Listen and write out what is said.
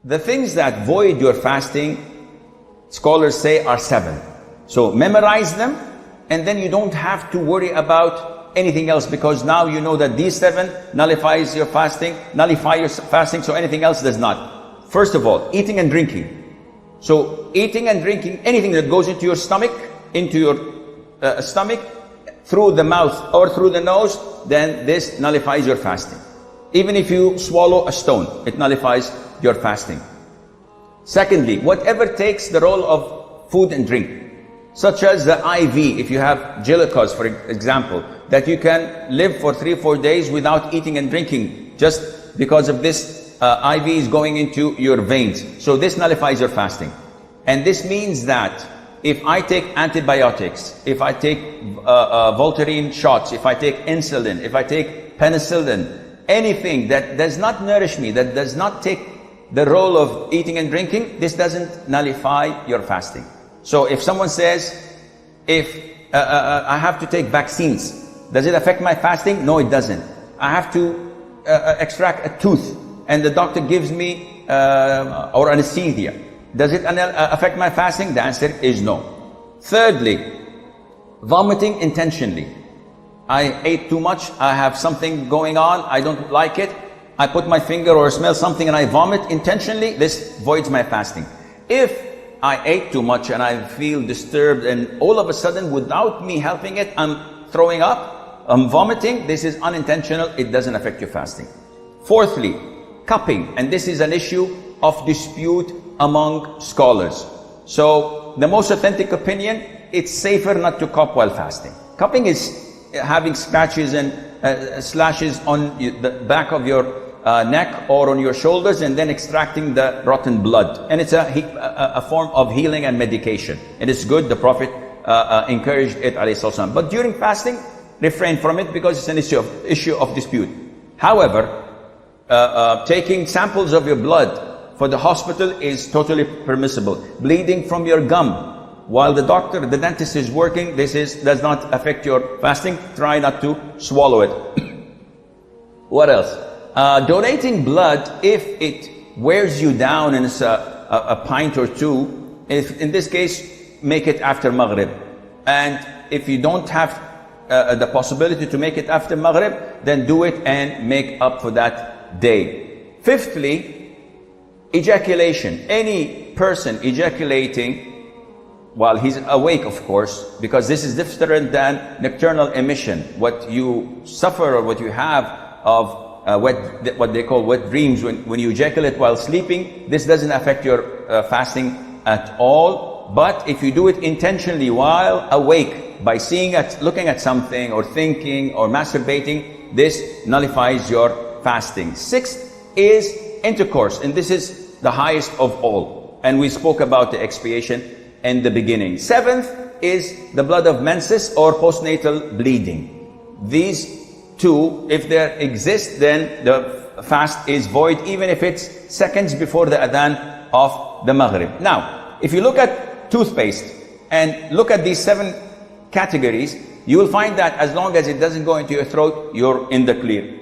The things that void your fasting, scholars say, are 7. So memorize them, and then you don't have to worry about anything else, because now you know that these 7 nullifies your fasting, nullify your fasting, so anything else does not. First of all, eating and drinking. So eating and drinking, anything that goes into your stomach, through the mouth or through the nose, then this nullifies your fasting. Even if you swallow a stone, it nullifies your fasting. Secondly, whatever takes the role of food and drink, such as the IV, if you have glucose, for example, that you can live for 3-4 days without eating and drinking, just because of this IV is going into your veins. So this nullifies your fasting. And this means that if I take antibiotics, if I take Voltaren shots, if I take insulin, if I take penicillin, anything that does not nourish me, that does not take the role of eating and drinking, this doesn't nullify your fasting. So if someone says, if I have to take vaccines, does it affect my fasting? No, it doesn't. I have to extract a tooth, and the doctor gives me or anesthesia. Does it affect my fasting? The answer is no. Thirdly, vomiting intentionally. I ate too much, I have something going on, I don't like it, I put my finger or smell something and I vomit intentionally, this voids my fasting. If I ate too much and I feel disturbed and all of a sudden, without me helping it, I'm throwing up, I'm vomiting, this is unintentional, it doesn't affect your fasting. Fourthly, cupping, and this is an issue of dispute among scholars. So the most authentic opinion, it's safer not to cup while fasting. Cupping is having scratches and slashes on the back of your neck or on your shoulders, and then extracting the rotten blood. And it's a form of healing and medication. It is good. The Prophet encouraged it, alayhi salam. But during fasting, refrain from it, because it's an issue of dispute. However, taking samples of your blood for the hospital is totally permissible. Bleeding from your gum while the dentist is working, does not affect your fasting. Try not to swallow it. What else? Donating blood, if it wears you down and it's a pint or two, if in this case, make it after Maghrib. And if you don't have the possibility to make it after Maghrib, then do it and make up for that day. Fifthly, ejaculation. Any person ejaculating while he's awake, of course, because this is different than nocturnal emission. What you suffer or what you have of what they call wet dreams when you ejaculate while sleeping, this doesn't affect your fasting at all. But if you do it intentionally while awake, by looking at something or thinking or masturbating, this nullifies your fasting. Sixth is intercourse, and this is the highest of all. And we spoke about the expiation in the beginning. Seventh is the blood of menses or postnatal bleeding. These two, if they exist, then the fast is void, even if it's seconds before the adhan of the Maghrib. Now, if you look at toothpaste and look at these 7 categories, you will find that as long as it doesn't go into your throat, you're in the clear.